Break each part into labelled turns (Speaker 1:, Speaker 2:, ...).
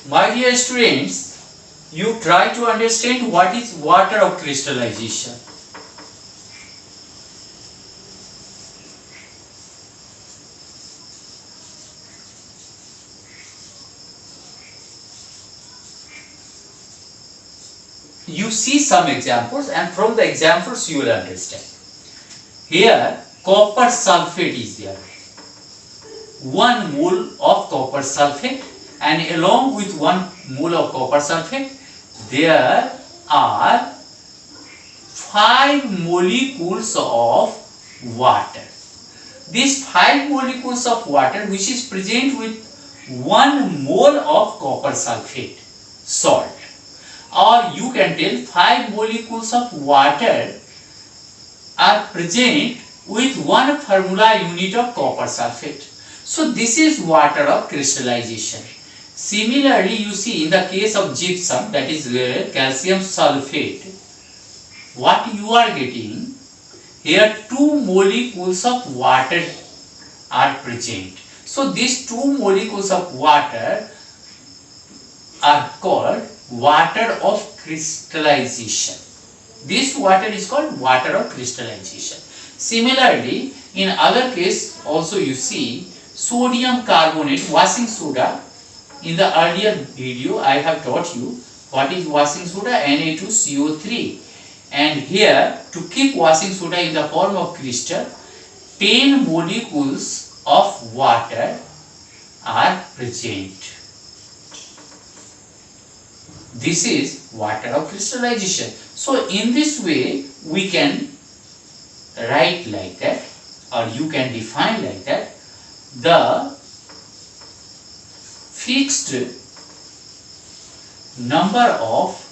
Speaker 1: My dear students, you try to understand what is water of crystallization. You see some examples, and from the examples you will understand. Here copper sulfate is there. 1 mole of copper sulfate, and along with 1 mole of copper sulfate there are 5 molecules of water. These 5 molecules of water which is present with 1 mole of copper sulfate salt, or you can tell 5 molecules of water are present with 1 formula unit of copper sulfate. So this is water of crystallization. Similarly, you see in the case of gypsum, that is calcium sulfate, what you are getting here, 2 molecules of water are present. So these 2 molecules of water are called water of crystallization. This water is called water of crystallization. Similarly, in other case also you see sodium carbonate, washing soda. In the earlier video I have taught you what is washing soda, Na2CO3. And here, to keep washing soda in the form of crystal, 10 molecules of water are present. This is water of crystallization. So in this way we can write like that, or you can define like that, the fixed number of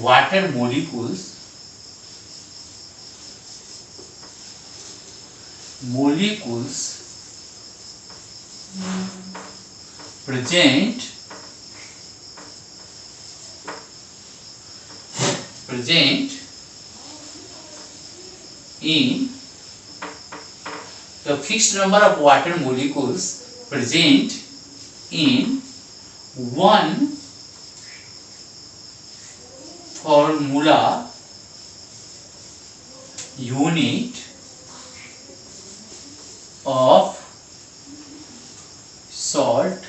Speaker 1: water molecules present in the fixed number of water molecules present in 1 formula unit of salt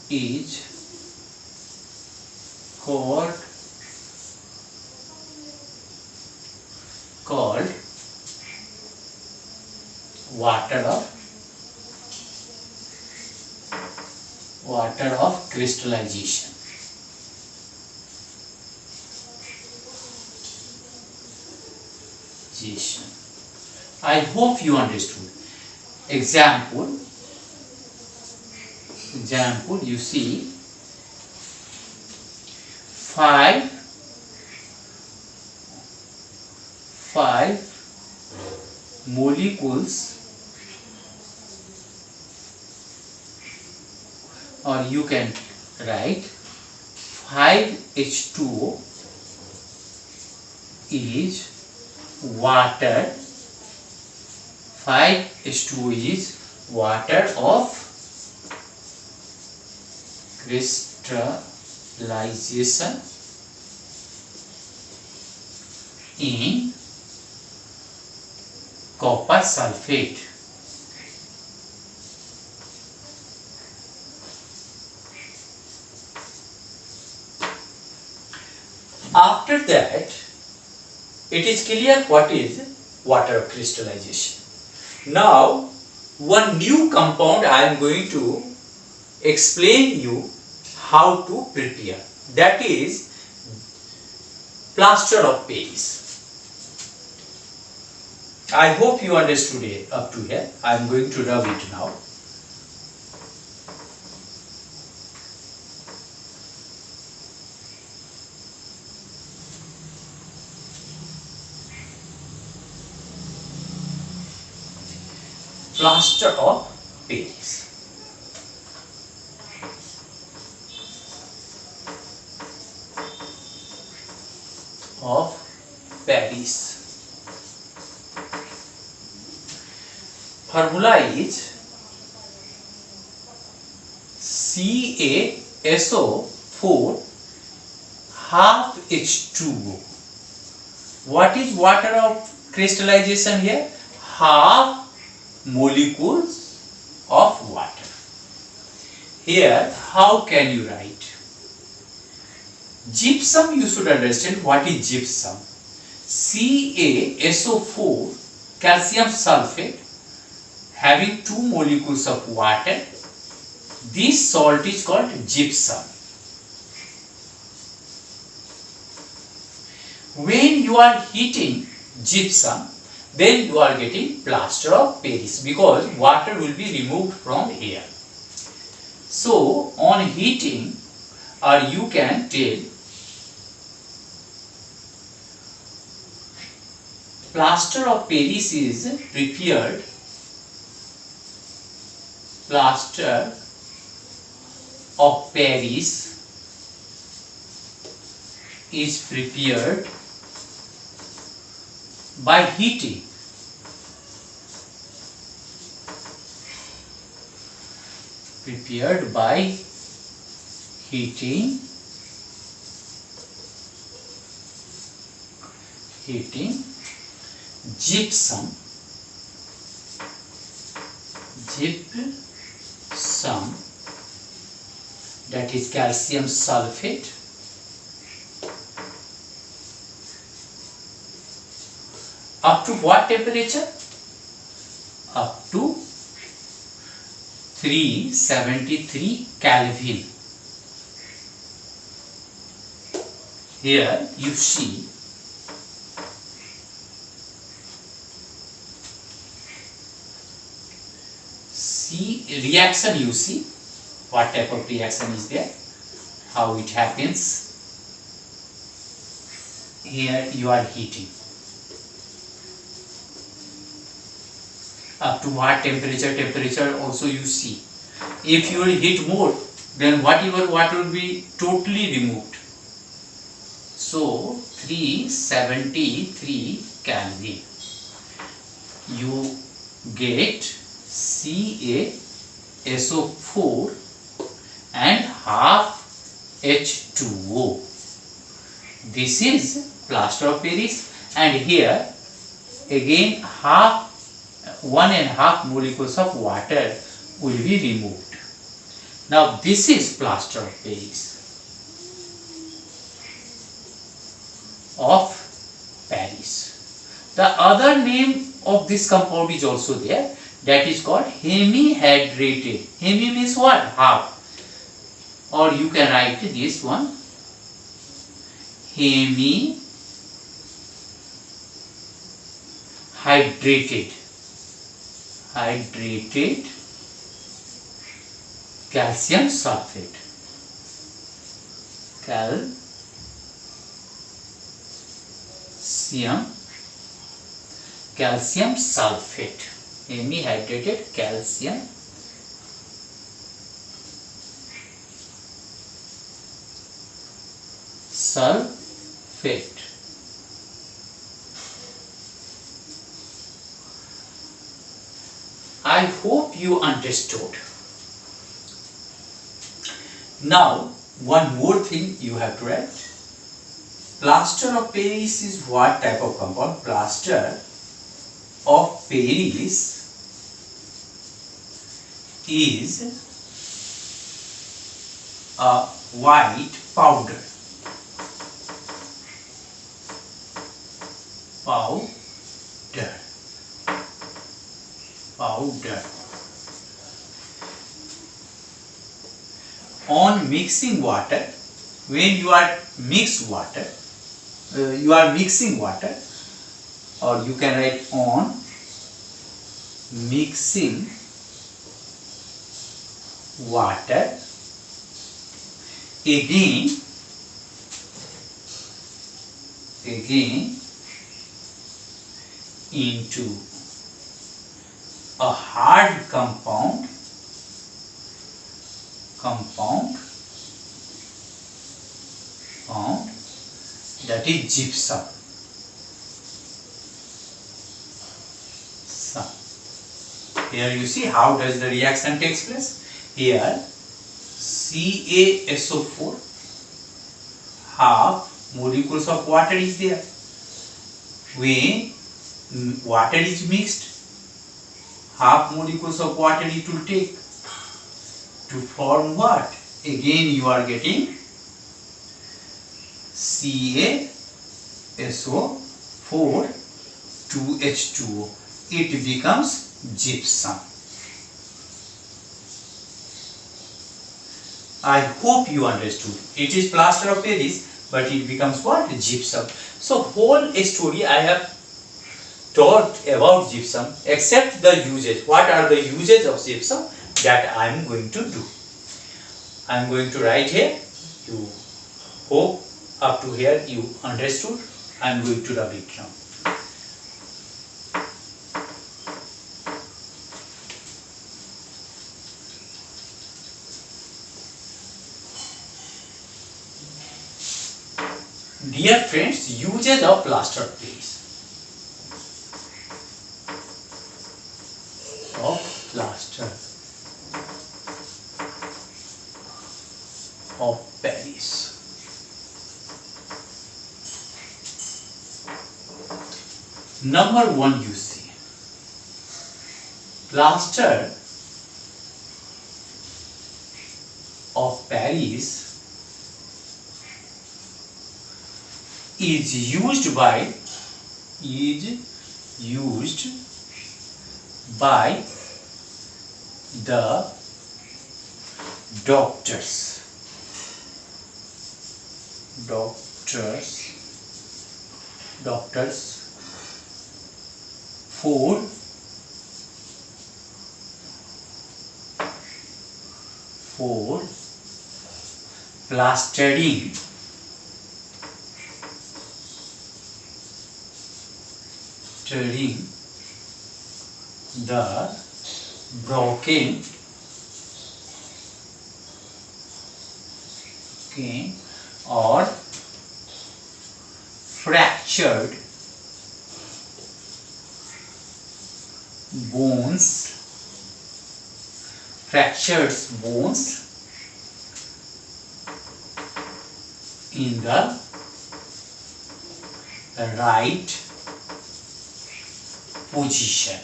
Speaker 1: is called water of crystallization. I hope you understood. Example, you see 5 molecules, or you can write 5H2O is water. 5H2O is water of crystallization in copper sulfate. After that, it is clear what is water of crystallization. Now, one new compound I am going to explain you how to prepare. That is plaster of Paris. I hope you understood it up to here. I am going to rub it now. Plaster of Paris. formula is CaSO4 half H2O. What is water of crystallization here? Half molecules of water. Here, how can you write? Gypsum, you should understand what is gypsum. CaSO4 calcium sulfate having 2 molecules of water. This salt is called gypsum. When you are heating gypsum, then you are getting plaster of Paris because water will be removed from here. So on heating, or you can tell, plaster of Paris is prepared. Plaster of Paris is prepared by heating. Prepared by heating. Gypsum. That is calcium sulfate. Up to what temperature? Up to 373 Kelvin. Here you see reaction. You see what type of reaction is there, how it happens. Here you are heating. Up to what temperature also you see. If you will heat more, then whatever water will be totally removed. So 373 Kelvin. You get CaSO4 and half H2O. This is plaster of Paris, and here again 1.5 molecules of water will be removed. Now this is plaster of Paris. The other name of this compound is also there, that is called hemihydrated. Hemi means what? Half. Or you can write this one, hemihydrated calcium sulfate. Calcium sulfate. Hemihydrated calcium sulfate. I hope you understood. Now, one more thing you have to write. Plaster of Paris is what type of compound? Plaster of Paris is a white powder. On mixing water, when you are mixing water, or you can write on mixing water, again into a hard compound that is gypsum. Here you see how does the reaction takes place. Here CaSO4, half molecules of water is there. When water is mixed, half molecules of water it will take to form what? Again you are getting CaSO4 2H2O. It becomes gypsum. I hope you understood. It is plaster of Paris, but it becomes what? Gypsum. So whole story I have taught about gypsum, except the uses. What are the uses of gypsum? That I am going to do. I am going to write here. You hope up to here you understood. I am going to rub it now. Dear friends, uses of plaster of Paris. Of plaster of Paris. Number 1 you see. Plaster of Paris is used by the doctors for plastering the broken or fractured bones in the right position.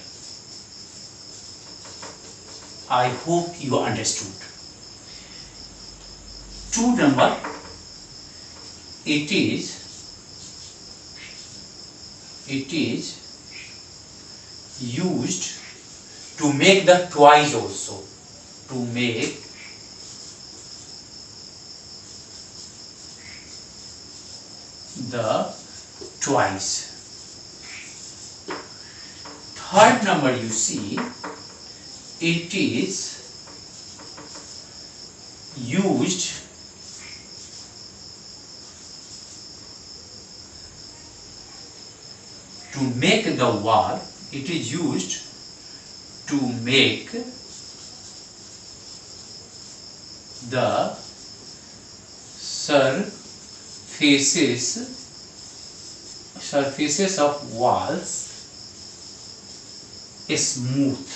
Speaker 1: I hope you understood. 2 number, it is used to make the toys also. To make the toys. 3rd number you see, it is used to make the wall. It is used to make the surfaces of walls smooth.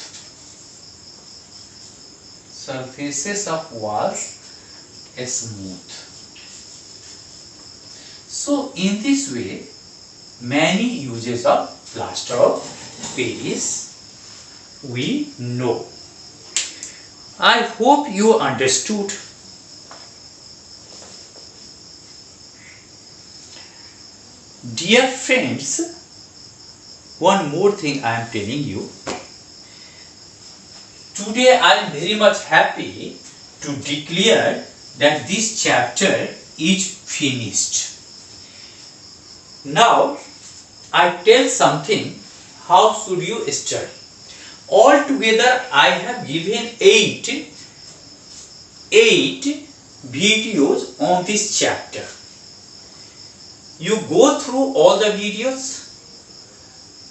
Speaker 1: So in this way, many uses of plaster of Paris we know. I hope you understood. Dear friends, one more thing I am telling you. Today I am very much happy to declare that this chapter is finished. Now I tell something, how should you study? Altogether I have given 8 videos on this chapter. You go through all the videos,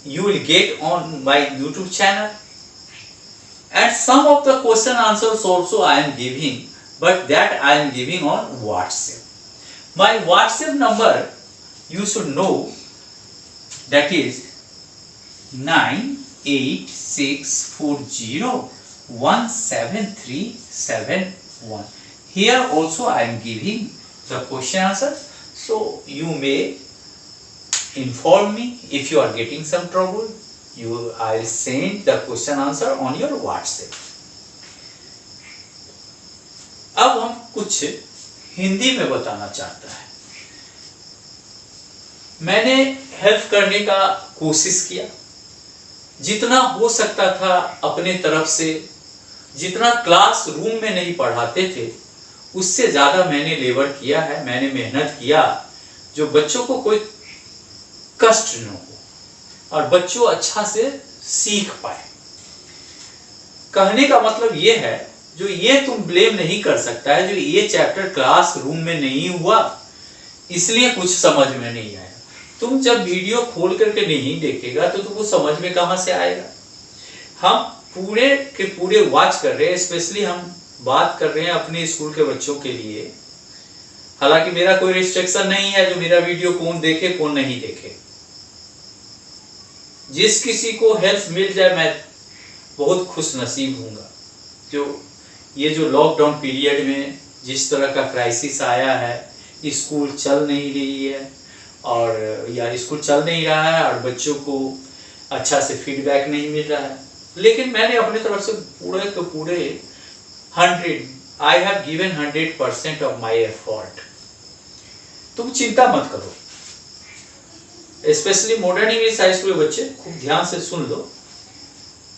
Speaker 1: you will get on my YouTube channel, and some of the question answers also I am giving, but that I am giving on WhatsApp. My WhatsApp number you should know, that is 986 6401737 Here also I am giving the question answer, so you may inform me if you are getting some trouble. I'll send the question answer on your WhatsApp. अब हम कुछ हिंदी में बताना चाहता है। मैंने help करने का कोशिश किया, जितना हो सकता था अपने तरफ से, जितना क्लास रूम में नहीं पढ़ाते थे उससे ज्यादा मैंने लेबर किया है, मैंने मेहनत किया, जो बच्चों को कोई कष्ट न हो और बच्चों अच्छा से सीख पाए। कहने का मतलब ये है, जो ये तुम ब्लेम नहीं कर सकता है, जो ये चैप्टर क्लास रूम में नहीं हुआ इसलिए कुछ समझ में नहीं आया। तुम जब वीडियो खोल करके नहीं देखेगा तो तुमको समझ में कहां से आएगा। हम पूरे के पूरे वॉच कर रहे हैं, स्पेशली हम बात कर रहे हैं अपने स्कूल के बच्चों के लिए। हालांकि मेरा कोई रिस्ट्रिक्शन नहीं है जो मेरा वीडियो कौन देखे कौन नहीं देखे। जिस किसी को हेल्प मिल जाए मैं बहुत खुश नसीब हूँगा। जो लॉकडाउन पीरियड में जिस तरह का क्राइसिस आया है, स्कूल चल नहीं रही है और या स्कूल चल नहीं रहा है और बच्चों को अच्छा से फीडबैक नहीं मिल रहा है, लेकिन मैंने अपने तरफ से पूरे के पूरे 100 I have given 100% of my effort। तुम चिंता मत करो, specially modern English high school के बच्चे खूब ध्यान से सुन लो।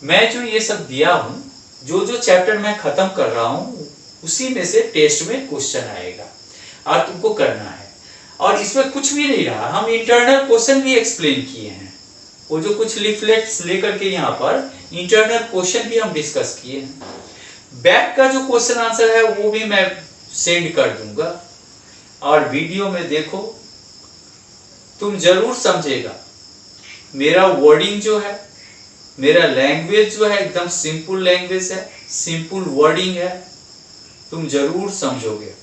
Speaker 1: मैं जो ये सब दिया हूँ, जो चैप्टर मैं खत्म कर रहा हूँ उसी में से टेस्ट में क्वेश्चन आएगा और तुमको करना है। और इसमें कुछ भी नहीं रहा, हम इंटरनल क्वेश्चन भी एक्सप्लेन किए हैं। वो जो कुछ लिफलेट्स लेकर के यहाँ पर इंटरनल क्वेश्चन भी हम डिस्कस किए हैं। बैक का जो क्वेश्चन आंसर है वो भी मैं सेंड कर दूंगा और वीडियो में देखो, तुम जरूर समझेगा। मेरा वर्डिंग जो है, मेरा लैंग्वेज जो है एकदम सिंपल लैंग्वेज है, सिंपल वर्डिंग है, तुम जरूर समझोगे।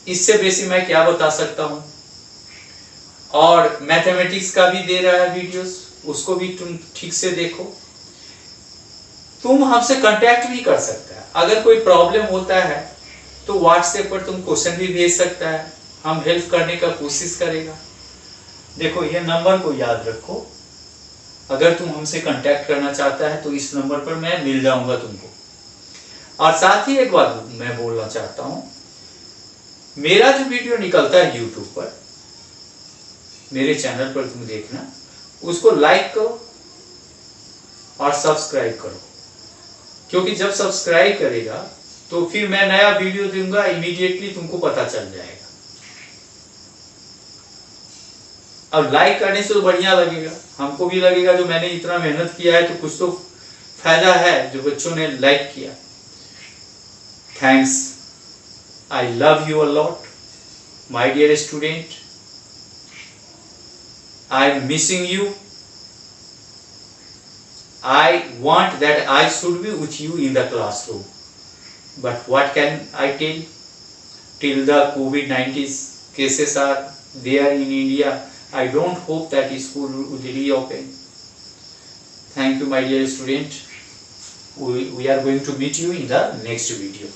Speaker 1: इससे बेसी मैं क्या बता सकता हूं। और मैथमेटिक्स का भी दे रहा है वीडियोस, उसको भी तुम ठीक से देखो। तुम हमसे कांटेक्ट भी कर सकता है, अगर कोई प्रॉब्लम होता है तो व्हाट्सएप पर तुम क्वेश्चन भी भेज सकता है, हम हेल्प करने का कोशिश करेगा। देखो ये नंबर को याद रखो, अगर तुम हमसे कांटेक्ट करना चाहता है तो इस नंबर पर मैं मिल जाऊंगा तुमको। और साथ ही एक बात मैं बोलना चाहता हूं, मेरा जो वीडियो निकलता है यूट्यूब पर, मेरे चैनल पर तुम देखना, उसको लाइक करो और सब्सक्राइब करो, क्योंकि जब सब्सक्राइब करेगा तो फिर मैं नया वीडियो दूंगा इमीडिएटली तुमको पता चल जाएगा। अब लाइक करने से तो बढ़िया लगेगा, हमको भी लगेगा जो मैंने इतना मेहनत किया है तो कुछ तो फायदा है जो बच्चों ने लाइक किया। Thanks, I love you a lot my dear student, I am missing you. I want that I should be with you in the classroom, but what can I tell? Till the COVID-19 cases are there in India, I don't hope that school will reopen. Thank you, my dear student. We are going to meet you in the next video.